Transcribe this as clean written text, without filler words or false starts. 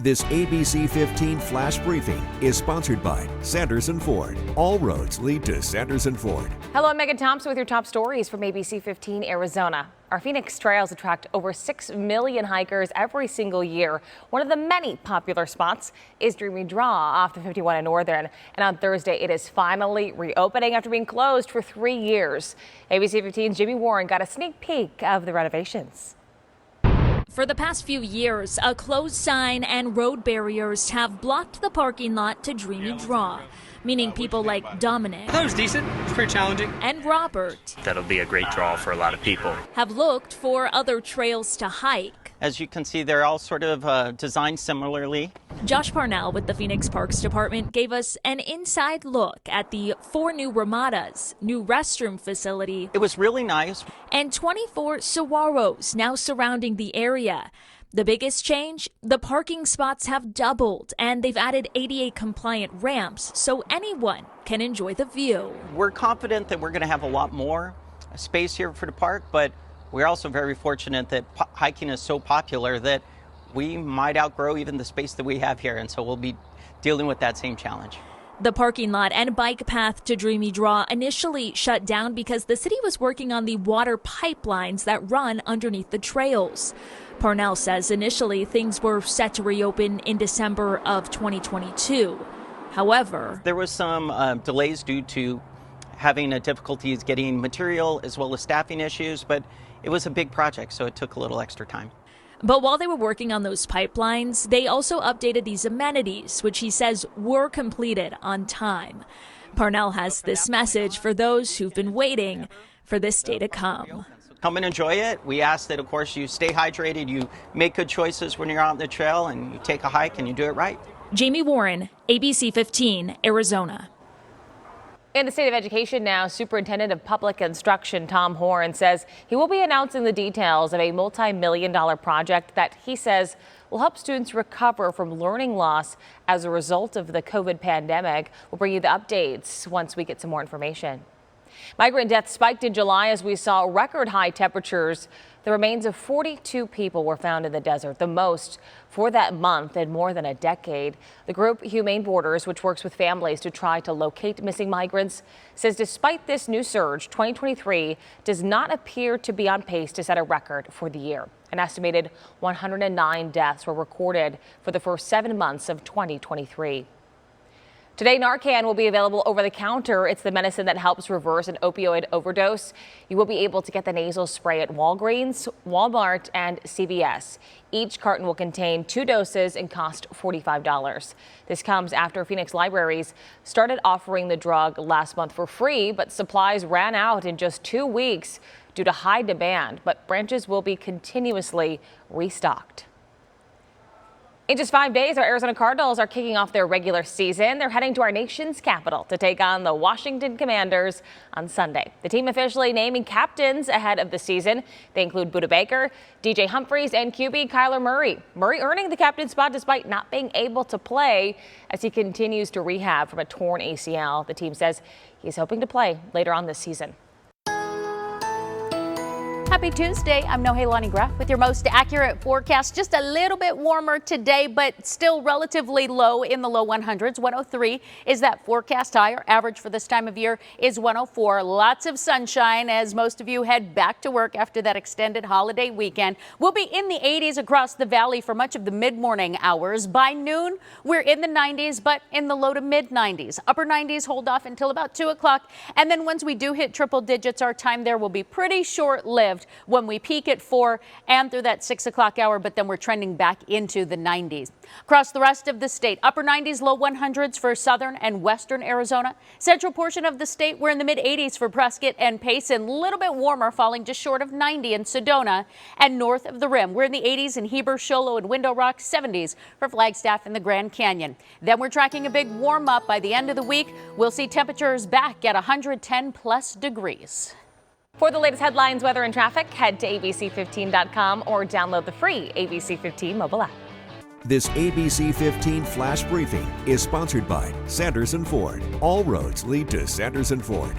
This ABC15 Flash Briefing is sponsored by Sanderson Ford. All roads lead to Sanderson Ford. Hello, I'm Megan Thompson with your top stories from ABC15 Arizona. Our Phoenix trails attract over 6 million hikers every single year. One of the many popular spots is Dreamy Draw off the 51 in Northern. And on Thursday, it is finally reopening after being closed for 3 years. ABC15's Jimmy Warren got a sneak peek of the renovations. For the past few years, a closed sign and road barriers have blocked the parking lot to Dreamy Draw, meaning people like Dominic. That was decent. It's pretty challenging. And Robert. That'll be a great draw for a lot of people. Have looked for other trails to hike. As you can see, they're all sort of designed similarly. Josh Parnell with the Phoenix Parks Department gave us an inside look at the 4 new ramadas, new restroom facility. It was really nice. And 24 saguaros now surrounding the area. The biggest change? The parking spots have doubled, and they've added ADA compliant ramps so anyone can enjoy the view. We're confident that we're going to have a lot more space here for the park, but we're also very fortunate that hiking is so popular that we might outgrow even the space that we have here, and so we'll be dealing with that same challenge. The parking lot and bike path to Dreamy Draw initially shut down because the city was working on the water pipelines that run underneath the trails. Parnell says initially things were set to reopen in December of 2022. However, there was some delays due to having difficulties getting material as well as staffing issues, but it was a big project, so it took a little extra time. But while they were working on those pipelines, they also updated these amenities, which he says were completed on time. Parnell has this message for those who've been waiting for this day to come. Come and enjoy it. We ask that, of course, you stay hydrated, you make good choices when you're out on the trail, and you take a hike and you do it right. Jamie Warren, ABC 15, Arizona. In the state of education now, Superintendent of Public Instruction Tom Horn says he will be announcing the details of a multi-million-dollar project that he says will help students recover from learning loss as a result of the COVID pandemic. We'll bring you the updates once we get some more information. Migrant deaths spiked in July as we saw record high temperatures. The remains of 42 people were found in the desert, the most for that month in more than a decade. The group Humane Borders, which works with families to try to locate missing migrants, says despite this new surge, 2023 does not appear to be on pace to set a record for the year. An estimated 109 deaths were recorded for the first 7 months of 2023. Today, Narcan will be available over the counter. It's the medicine that helps reverse an opioid overdose. You will be able to get the nasal spray at Walgreens, Walmart, and CVS. Each carton will contain 2 doses and cost $45. This comes after Phoenix libraries started offering the drug last month for free, but supplies ran out in just 2 weeks due to high demand. But branches will be continuously restocked. In just 5 days, our Arizona Cardinals are kicking off their regular season. They're heading to our nation's capital to take on the Washington Commanders on Sunday. The team officially naming captains ahead of the season. They include Buda Baker, DJ Humphries, and QB Kyler Murray. Murray earning the captain spot despite not being able to play as he continues to rehab from a torn ACL. The team says he's hoping to play later on this season. Happy Tuesday. I'm Nohelani Graff with your most accurate forecast. Just a little bit warmer today, but still relatively low in the low 100s. 103 is that forecast high. Our average for this time of year is 104. Lots of sunshine as most of you head back to work after that extended holiday weekend. We'll be in the 80s across the valley for much of the mid-morning hours. By noon, we're in the 90s, but in the low to mid 90s. Upper 90s hold off until about 2 o'clock. And then once we do hit triple digits, our time there will be pretty short-lived when we peak at 4 and through that 6 o'clock hour, but then we're trending back into the 90s. Across the rest of the state, upper 90s, low 100s for southern and western Arizona. Central portion of the state, we're in the mid 80s for Prescott and Payson, a little bit warmer, falling just short of 90 in Sedona. And north of the rim, we're in the 80s in Heber, Show Low, and Window Rock, 70s for Flagstaff and the Grand Canyon. Then we're tracking a big warm up. By the end of the week, we'll see temperatures back at 110 plus degrees. For the latest headlines, weather, and traffic, head to abc15.com or download the free ABC15 mobile app. This ABC15 Flash Briefing is sponsored by Sanderson Ford. All roads lead to Sanderson Ford.